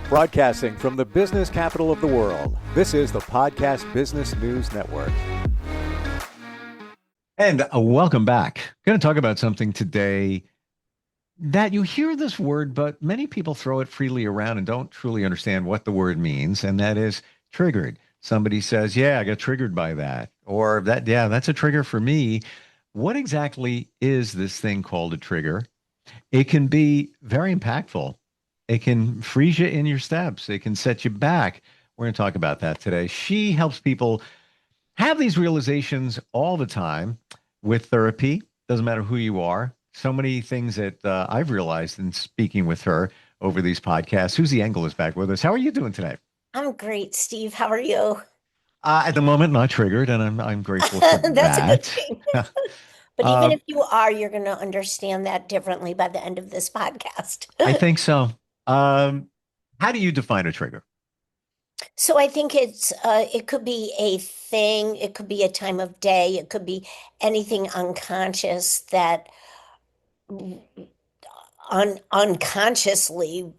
Broadcasting from the business capital of the world, this is the Podcast Business News Network. And welcome back. Going to talk about something today that you hear this word, but many people throw it freely around and don't truly understand what the word means, and that is triggered. Somebody says, yeah, I got triggered by that, or that, yeah, that's a trigger for me. What exactly is this thing called a trigger? It can be very impactful. It can freeze you in your steps. It can set you back. We're going to talk about that today. She helps people have these realizations all the time with therapy. Doesn't matter who you are. So many things that I've realized in speaking with her over these podcasts. Susie Engel is back with us. How are you doing today? I'm great, Steve. How are you? At the moment, not triggered, and I'm grateful for That's a good that. thing. But even if you are, you're going to understand that differently by the end of this podcast. I think so. How do you define a trigger? So I think it could be a thing, it could be a time of day, it could be anything unconscious that unconsciously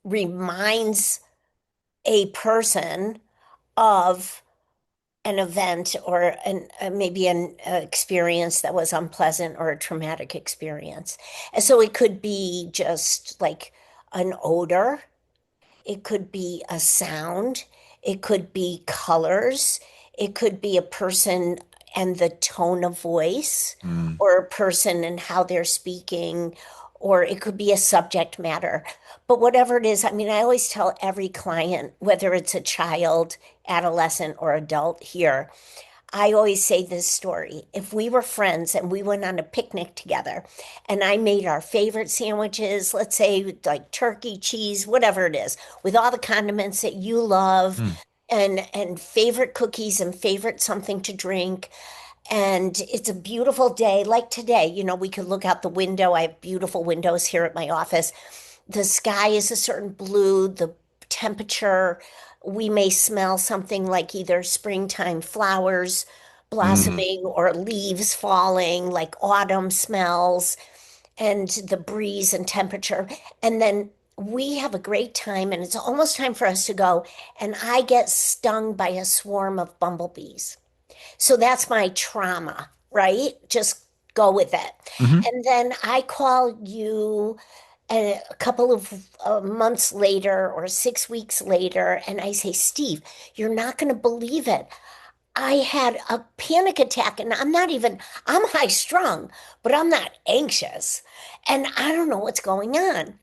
reminds a person of an event or maybe an experience that was unpleasant or a traumatic experience. And so it could be just like an odor, it could be a sound, it could be colors, it could be a person and the tone of voice, Mm. or a person and how they're speaking, or it could be a subject matter. But whatever it is, I mean, I always tell every client, whether it's a child, adolescent, or adult here, I always say this story. If we were friends and we went on a picnic together and I made our favorite sandwiches, let's say like turkey, cheese, whatever it is, with all the condiments that you love, Mm. and favorite cookies and favorite something to drink, and it's a beautiful day like today, we could look out the window. I have beautiful windows here at my office. The sky is a certain blue, the temperature, we may smell something like either springtime flowers Mm. blossoming or leaves falling, like autumn smells, and the breeze and temperature. And then we have a great time, and it's almost time for us to go. And I get stung by a swarm of bumblebees. So that's my trauma, right? Just go with it. Hmm. And then I call you a couple of months later or 6 weeks later, and I say, Steve, you're not going to believe it. I had a panic attack, and I'm high strung, but I'm not anxious. And I don't know what's going on.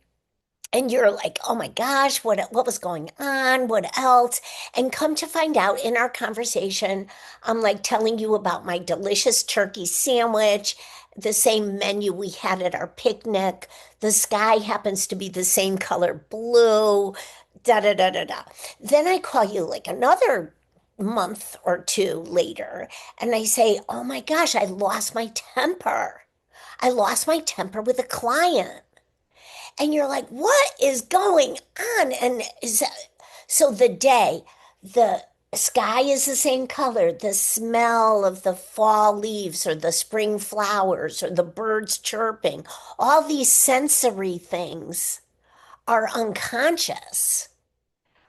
And you're like, oh my gosh, what was going on? What else? And come to find out in our conversation, I'm like telling you about my delicious turkey sandwich, the same menu we had at our picnic. The sky happens to be the same color blue, da da da da da. Then I call you like another month or two later, and I say, oh my gosh, I lost my temper. I lost my temper with a client. And you're like, what is going on? And so the sky is the same color, the smell of the fall leaves or the spring flowers or the birds chirping, all these sensory things are unconscious,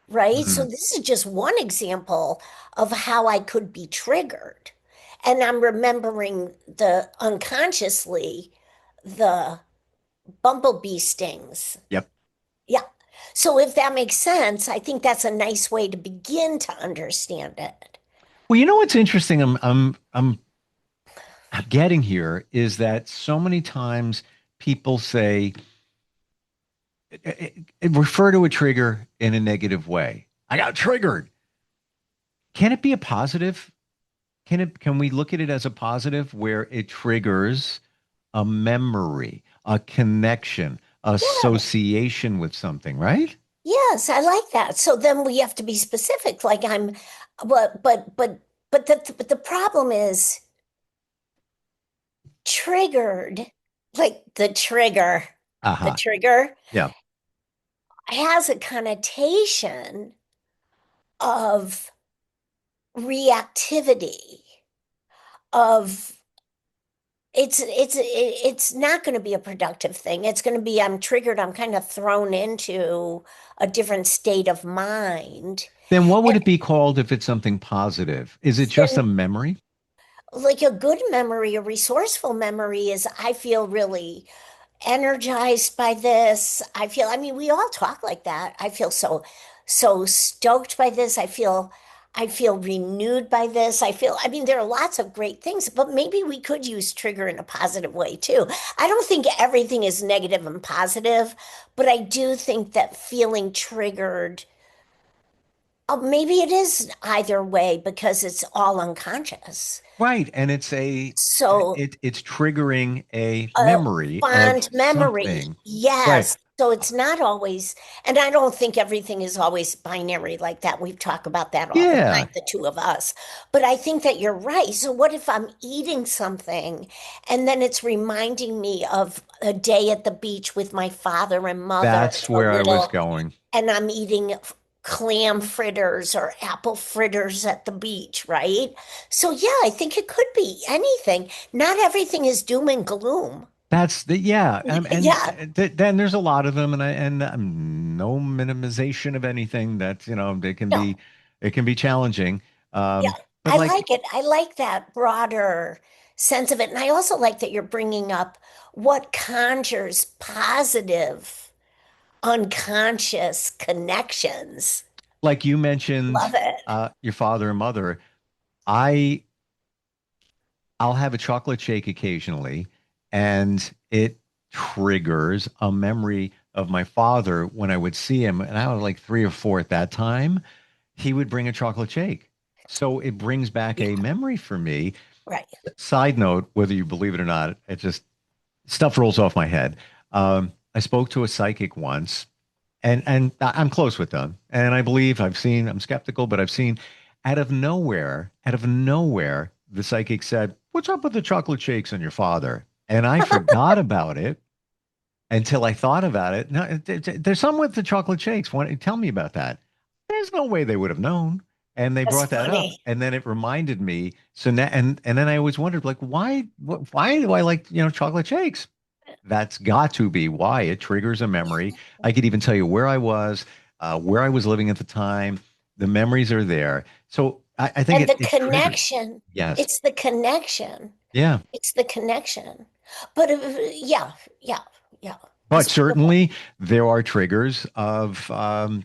right? So Mm. this is just one example of how I could be triggered. And I'm remembering the unconsciously the bumblebee stings. Yep. Yeah. So if that makes sense, I think that's a nice way to begin to understand it. Well, you know what's interesting? I'm getting here is that so many times people say refer to a trigger in a negative way. I got triggered. Can it be a positive? Can we look at it as a positive where it triggers a memory, a connection, Yeah. association with something, right? Yes, I like that. So then we have to be specific. Like but the problem is triggered, like the Uh-huh. trigger Yeah. has a connotation of reactivity, of it's not going to be a productive thing. It's going to be I'm triggered, I'm kind of thrown into a different state of mind. Then what would And it be called if it's something positive? Is it just a then memory? like a good memory, a resourceful memory is I feel really energized by this. I mean, we all talk like that. I feel so stoked by this. I feel renewed by this. I mean, there are lots of great things, but maybe we could use trigger in a positive way too. I don't think everything is negative and positive, but I do think that feeling triggered, maybe it is either way because it's all unconscious. Right. And So it's triggering a a memory of fond memory. something. Right. Yes. So it's not always, and I don't think everything is always binary like that. We've talked about that all the time, Yeah. the two of us. But I think that you're right. So what if I'm eating something and then it's reminding me of a day at the beach with my father and mother, That's where I was going. and I'm eating clam fritters or apple fritters at the beach, right? So yeah, I think it could be anything. Not everything is doom and gloom. That's the yeah, and Yeah, then there's a lot of them, and no minimization of anything. That they can no, be, it can be challenging. yeah. But I like like it. I like that broader sense of it. And I also like that you're bringing up what conjures positive, unconscious connections. like you mentioned, Love it. your father and mother. I I'll have a chocolate shake occasionally, and it triggers a memory of my father when I would see him, and I was like 3 or 4 at that time. He would bring a chocolate shake. So it brings back Yeah, a memory for me. right. Side note, whether you believe it or not, it just stuff rolls off my head. I spoke to a psychic once, and I'm close with them, and I believe I've seen. I'm skeptical, but I've seen out of nowhere, the psychic said, "What's up with the chocolate shakes and your father?" And I forgot about it until I thought about it. No, there's some with the chocolate shakes. Tell me about that. There's no way they would have known. And they That's brought that up, funny. and then it reminded me. So now, and then I always wondered, like, why do I like chocolate shakes? That's got to be why it triggers a memory. I could even tell you where I was living at the time. The memories are there. So I think And the it triggers. connection, Yes. it's the connection. Yeah. It's the connection. But yeah, yeah, yeah. But It's beautiful. certainly there are triggers of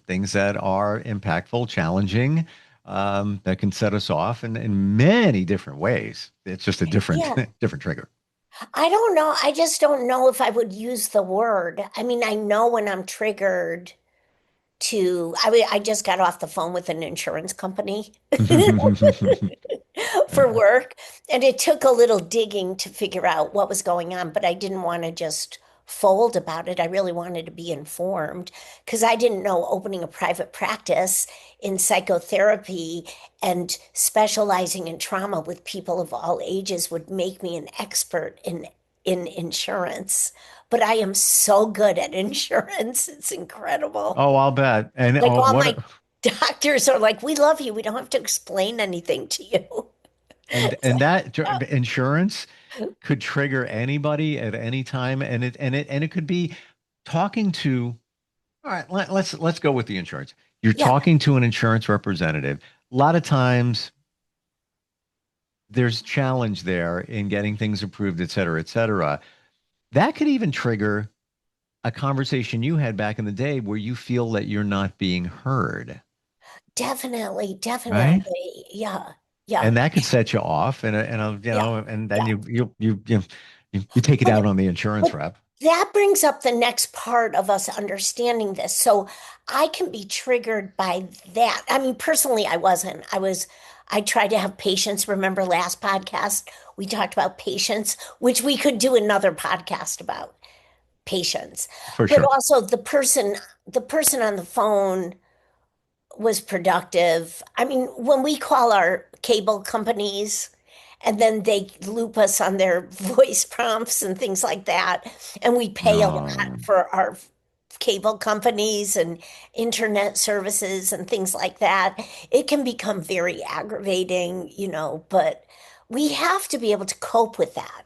things that are impactful, challenging, that can set us off in many different ways. It's just a different Yeah. different trigger. I don't know. I just don't know if I would use the word. I mean, I know when I'm triggered I just got off the phone with an insurance company for work, and it took a little digging to figure out what was going on, but I didn't want to just fold about it. I really wanted to be informed because I didn't know opening a private practice in psychotherapy and specializing in trauma with people of all ages would make me an expert in insurance. But I am so good at insurance. It's incredible. Oh, I'll bet. And Like oh, all what my doctors are like, we love you. We don't have to explain anything to you. and that insurance could trigger anybody at any time, and it could be talking to. All right, let's go with the insurance. You're Yeah, talking to an insurance representative. A lot of times there's challenge there in getting things approved, et cetera, et cetera. That could even trigger a conversation you had back in the day where you feel that you're not being heard, definitely, right? definitely. Yeah, yeah, And that could set you off, yeah, and then yeah. you take it But out on the insurance but rep. that brings up the next part of us understanding this. So I can be triggered by that. I mean, personally, I wasn't. I tried to have patience. Remember last podcast, we talked about patience, which we could do another podcast about patience. For But sure. also the person on the phone was productive. I mean, when we call our cable companies and then they loop us on their voice prompts and things like that, and we pay a lot No. for our cable companies and internet services and things like that, it can become very aggravating, but we have to be able to cope with that.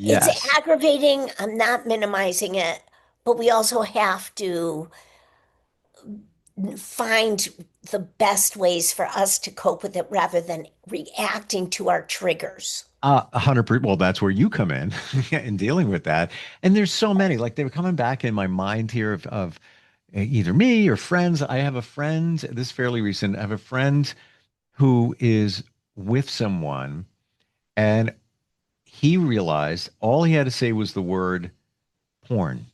It's Yes. aggravating. I'm not minimizing it, but we also have to find the best ways for us to cope with it rather than reacting to our triggers. 100%. Well, that's where you come in in dealing with that. And there's so many, like they were coming back in my mind here of either me or friends. I have a friend, this is fairly recent. I have a friend who is with someone and he realized all he had to say was the word porn.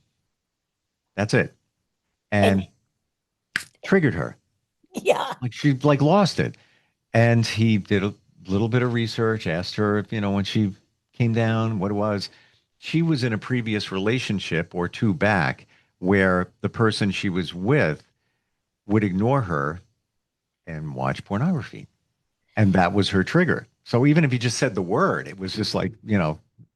That's it. And And triggered her. yeah, Like she like lost it. And he did a little bit of research, asked her, when she came down, what it was. She was in a previous relationship or two back where the person she was with would ignore her and watch pornography. And that was her trigger. So even if you just said the word, it was just like,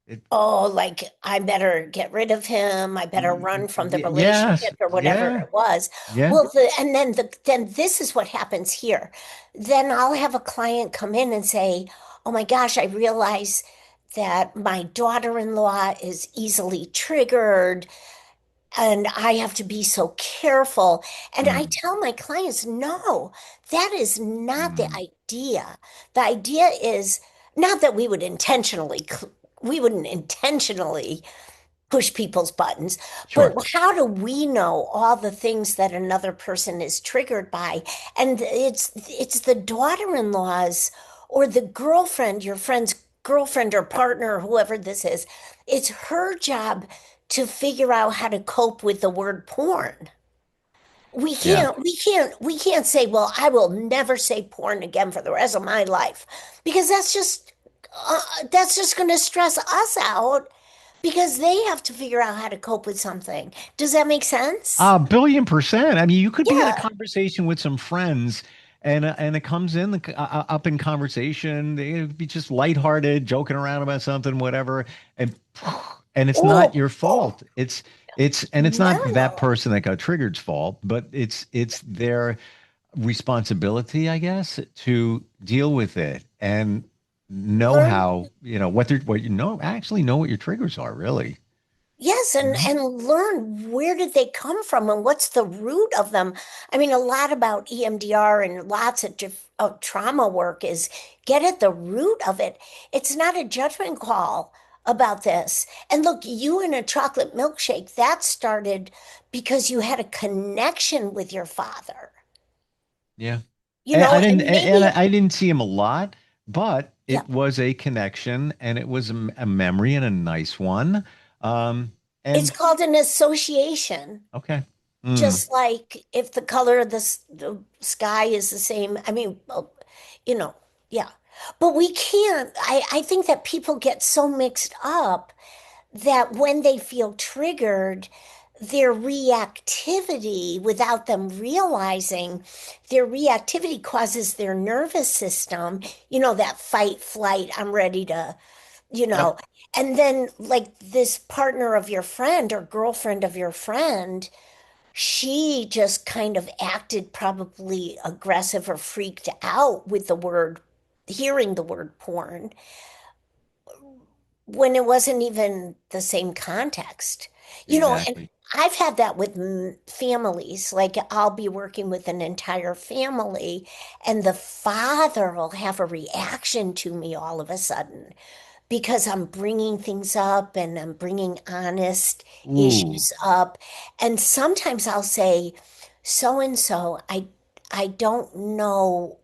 it, oh, like I better get rid of him. I better run from the yes, relationship or whatever yeah, it was. yeah. Well, then this is what happens here. Then I'll have a client come in and say, "Oh my gosh, I realize that my daughter-in-law is easily triggered and I have to be so careful." And I Mm, tell my clients, no, that is not the mm, idea. The idea is not that we wouldn't intentionally push people's buttons, but sure. how do we know all the things that another person is triggered by? And it's the daughter-in-laws or the girlfriend, your friend's girlfriend or partner, or whoever this is. It's her job to figure out how to cope with the word porn. Yeah. We can't say, well, I will never say porn again for the rest of my life, because that's just going to stress us out because they have to figure out how to cope with something. Does that make sense? A billion percent. I mean, you could be in a Yeah. conversation with some friends, and it comes in up in conversation. It'd be just lighthearted, joking around about something, whatever, and and it's not Oh, your oh, fault. It's not no, that no. person that got triggered's fault, but it's their responsibility, I guess, to deal with it and know Learn. how, what you know, actually know what your triggers are, really. Yes, Mhm. and learn where did they come from and what's the root of them. I mean, a lot about EMDR and lots of trauma work is get at the root of it. It's not a judgment call about this. And look, you in a chocolate milkshake, that started because you had a connection with your father. Yeah. You know, I didn't, and maybe I didn't see him a lot, but yeah, it was a connection and it was a memory and a nice one. it's And called an association. okay. Mm, Just like if the color of the sky is the same, I mean, well, you know, yeah. But we can't, I think that people get so mixed up that when they feel triggered, their reactivity, without them realizing, their reactivity causes their nervous system, that fight, flight, I'm ready to, you yep. know, and then like this partner of your friend or girlfriend of your friend, she just kind of acted probably aggressive or freaked out with hearing the word porn when it wasn't even the same context. And Exactly. I've had that with families. Like I'll be working with an entire family, and the father will have a reaction to me all of a sudden because I'm bringing things up and I'm bringing honest Ooh, issues up. And sometimes I'll say, so and so, I don't know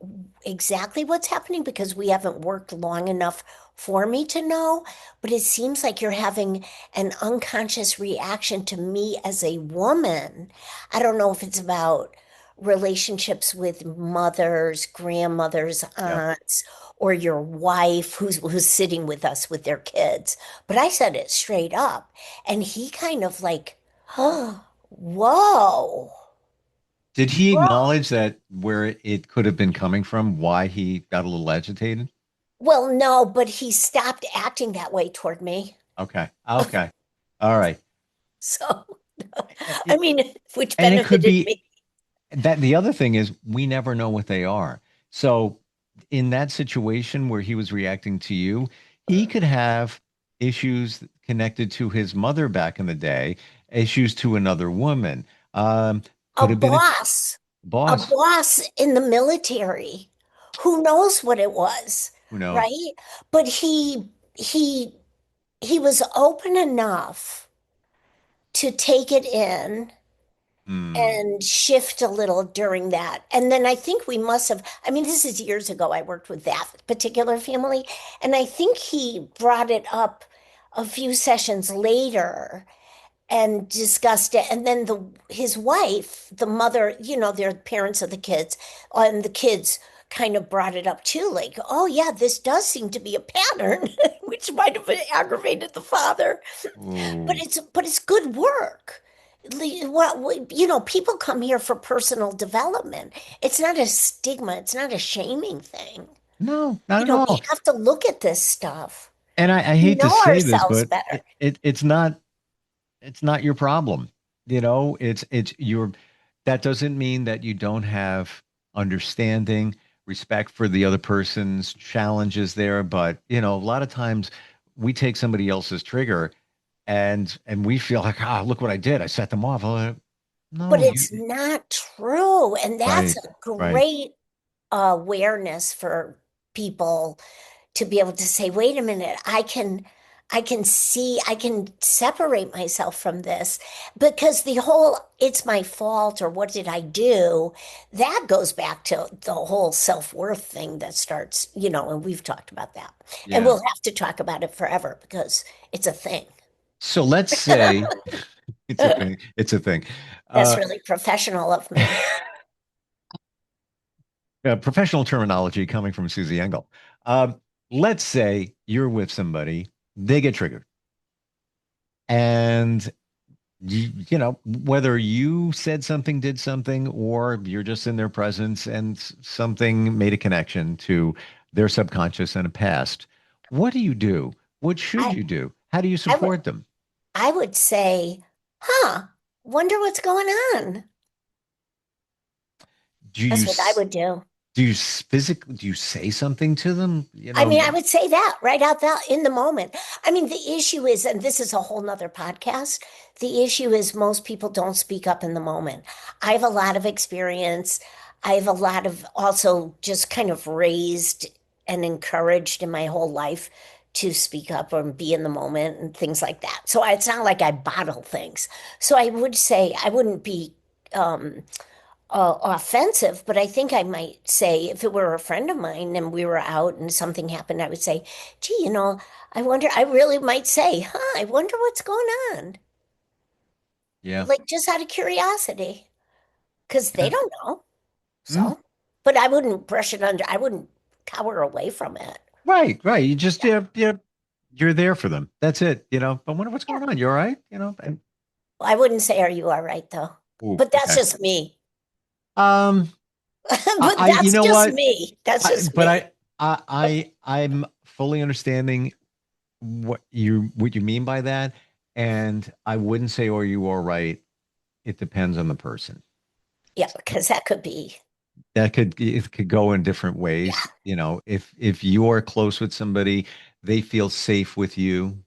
exactly what's happening because we haven't worked long enough for me to know, but it seems like you're having an unconscious reaction to me as a woman. I don't know if it's about relationships with mothers, grandmothers, yep. aunts, or your wife who's sitting with us with their kids. But I said it straight up, and he kind of like, oh, whoa, Did he whoa. acknowledge that where it could have been coming from, why he got a little agitated? Well, no, but he stopped acting that way toward me. Okay. Okay. All right. So, I It, mean, which and it could benefited be me. that the other thing is we never know what they are. So in that situation where he was reacting to you, he could have issues connected to his mother back in the day, issues to another woman. A Could have been a boss, a boss. boss in the military. Who knows what it was, Who knows? right? But he was open enough to take it in Hmm. and shift a little during that. And then I think we must have, I mean, this is years ago. I worked with that particular family, and I think he brought it up a few sessions later and discussed it. And then his wife, the mother, they're parents of the kids, and the kids kind of brought it up too, like, oh yeah, this does seem to be a pattern, which might have aggravated the father. But Oh, it's good work. Well, people come here for personal development. It's not a stigma. It's not a shaming thing. no, not at We all. have to look at this stuff. And I We hate to know say this, ourselves but better. it's not your problem. It's your that doesn't mean that you don't have understanding, respect for the other person's challenges there. But a lot of times we take somebody else's trigger and we feel like, look what I did. I set them off. But No, it's not true. And that's right, a right. great awareness for people to be able to say, wait a minute, I can separate myself from this, because the whole it's my fault or what did I do, that goes back to the whole self-worth thing that starts, and we've talked about that. And Yeah. we'll have to talk about it forever because it's a thing. So let's say it's a thing. It's a thing. That's Uh, really professional of me. professional terminology coming from Susie Engel. Let's say you're with somebody, they get triggered, and whether you said something, did something, or you're just in their presence and something made a connection to their subconscious and a past. What do you do? What should I you do? How do you I would support them? I would say, huh, wonder what's going on. Do you That's what I s- would do. physically do you say something to them? I mean, I would say that right out that in the moment. I mean, the issue is, and this is a whole nother podcast, the issue is most people don't speak up in the moment. I have a lot of experience. I have a lot of also just kind of raised and encouraged in my whole life to speak up or be in the moment and things like that. So it's not like I bottle things. So I would say I wouldn't be um, offensive, but I think I might say if it were a friend of mine and we were out and something happened, I would say, gee, I really might say, huh, I wonder what's going on. Yeah. Like just out of curiosity, because they Yeah. don't know. Mm. So, but I wouldn't brush it under, I wouldn't cower away from it. Right, right. You just you're there for them. That's it. I wonder what's Yeah. going on. You all right? I wouldn't say, are you all right, though? Ooh, But that's okay. just me. Um, But you that's know just what? me. That's I, just but me. I'm fully understanding what you mean by that, and I wouldn't say, "Are you all right?" It depends on the person. Yeah, because that could be, It could go in different ways. yeah. If you are close with somebody, they feel safe with you.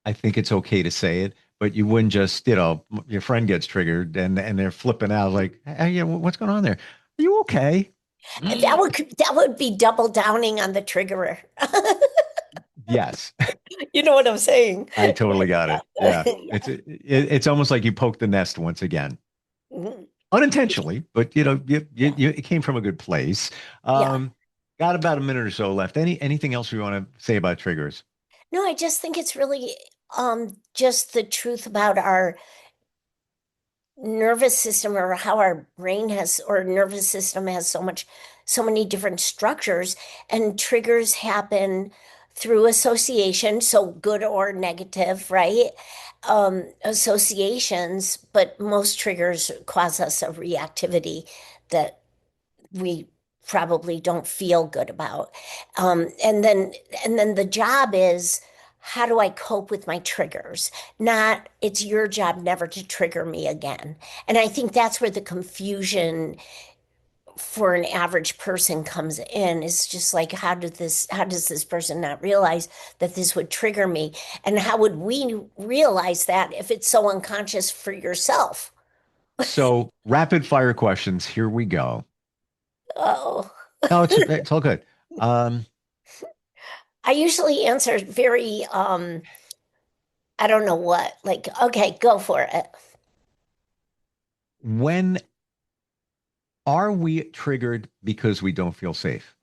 I think it's okay to say it, but you wouldn't just, your friend gets triggered and they're flipping out like, hey, yeah, what's going on there? Are you okay? That would be double downing on the triggerer. Yes, You know what I'm saying? I totally got it. Yeah, Yeah. it's almost like you poked the nest once again, Mhm. unintentionally, but it came from a good place. Yeah. Um, got about a minute or so left. Anything else you want to say about triggers? No, I just think it's really just the truth about our nervous system, or how our brain has, or nervous system has so many different structures, and triggers happen through association, so good or negative, right? Associations, but most triggers cause us a reactivity that we probably don't feel good about. And then the job is, how do I cope with my triggers? Not, it's your job never to trigger me again. And I think that's where the confusion for an average person comes in is just like, how does this person not realize that this would trigger me? And how would we realize that if it's so unconscious for yourself? So rapid fire questions. Here we go. Oh, No, it's all good. Um, I usually answer very, I don't know what, like, okay, go for it. when are we triggered because we don't feel safe?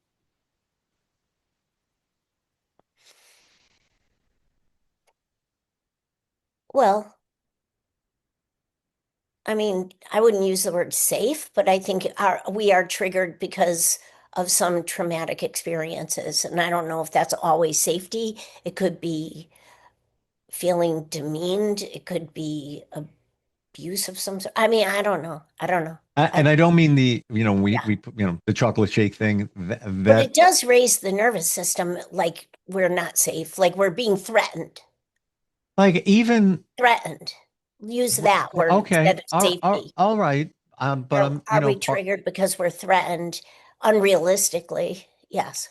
Well, I mean, I wouldn't use the word safe, but I think we are triggered because of some traumatic experiences. And I don't know if that's always safety. It could be feeling demeaned. It could be abuse of some sort. I mean, I don't know. I don't know. And I don't mean the, Yeah. the chocolate shake thing But it that does raise the nervous system like we're not safe, like we're being threatened. like even, Threatened. Use that word okay, instead of safety. all right. But I'm, Are we triggered because we're threatened unrealistically? Yes.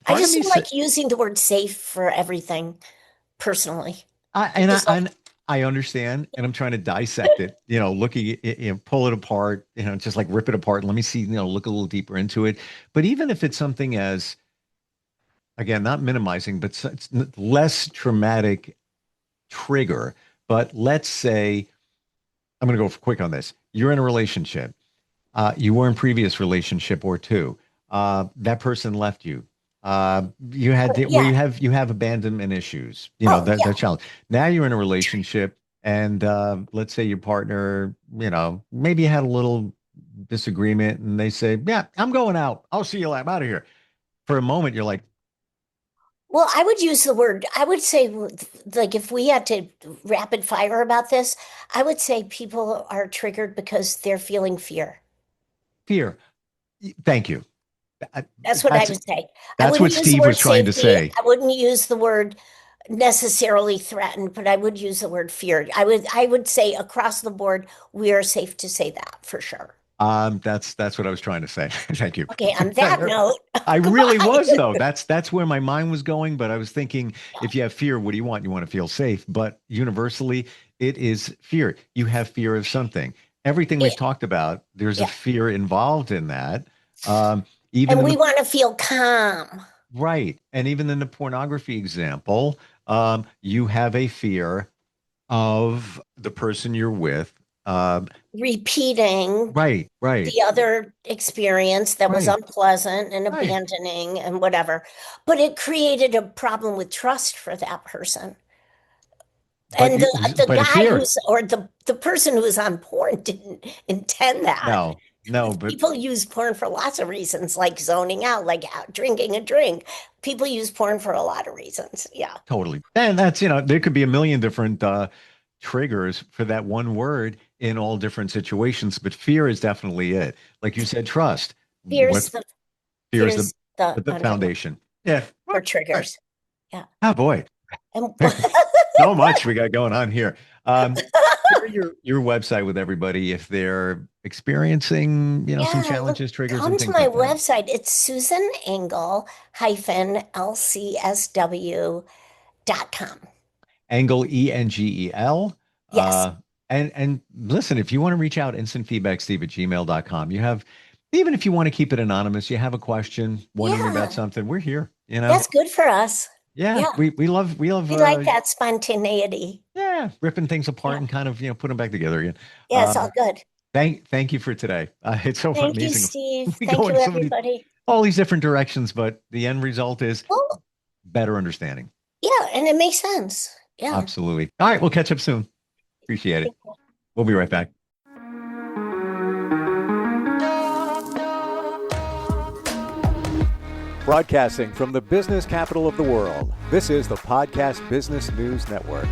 I part of just me, don't like using the word safe for everything personally. I, and I, Just like, and I understand, and I'm trying to dissect it, looking at it, pull it apart, just like rip it apart. Let me see, look a little deeper into it. But even if it's something as, again, not minimizing, but it's less traumatic trigger. But let's say, I'm going to go quick on this. You're in a relationship. You were in previous relationship or two. That person left you. You had where yeah. you have abandonment issues. Oh, That yeah. challenge. Now you're in a relationship, and let's say your partner, maybe you had a little disagreement, and they say, "Yeah, I'm going out. I'll see you later. I'm out of here." For a moment, you're like, Well, I would use the word, I would say, like, if we had to rapid fire about this, I would say people are triggered because they're feeling fear. "Fear." Thank you. Uh, That's what I That's would say. I that's what wouldn't use the Steve was word trying to safety. say. I wouldn't use the word necessarily threatened, but I would use the word fear. I would say across the board, we are safe to say that for sure. That's what I was trying to say. Thank you. Okay, on that note, I really goodbye. was though. That's where my mind was going. But I was thinking, if you have fear, what do you want? You want to feel safe. But universally, it is fear. You have fear of something. Everything Yeah, we've talked about, there's a yeah. fear involved in that. Even And in we the want to feel calm, right, and even in the pornography example, you have a fear of the person you're with. Um, repeating right, right, the other experience that was right, unpleasant and right. abandoning and whatever. But it created a problem with trust for that person. But And you, the but a guy fear. who's, or the person who's on porn didn't intend that. No, no, but People use porn for lots of reasons, like zoning out, like out drinking a drink. People use porn for a lot of reasons. Yeah. totally. And that's, there could be a million different triggers for that one word in all different situations, but fear is definitely it. Like you said, trust. Fear's What the fear is fear's the the underlying foundation. Yeah. for Right. triggers. Yeah. Oh boy, And so much we got going on here. Share your website with everybody if they're experiencing, some yeah, look, challenges, triggers, come and to things my like that. website. It's Susan Engel -LCSW.com. Angle ENGEL. Yes. And listen, if you want to reach out, instantfeedbacksteve@gmail.com. You have, even if you want to keep it anonymous, you have a question, wondering about Yeah. something, we're here. That's good for us. Yeah, Yeah. we love We like that spontaneity. yeah, ripping things apart Yeah. and kind of, put them back together again. Yeah, it's all good. Thank you for today. It's so Thank you, amazing. Steve. We Thank go you, in so many everybody. all these different directions, but the end result is Well, better understanding. yeah, and it makes sense. Yeah. Absolutely. All right, we'll catch up soon. Appreciate it. We'll be right back. Broadcasting from the business capital of the world, this is the Podcast Business News Network.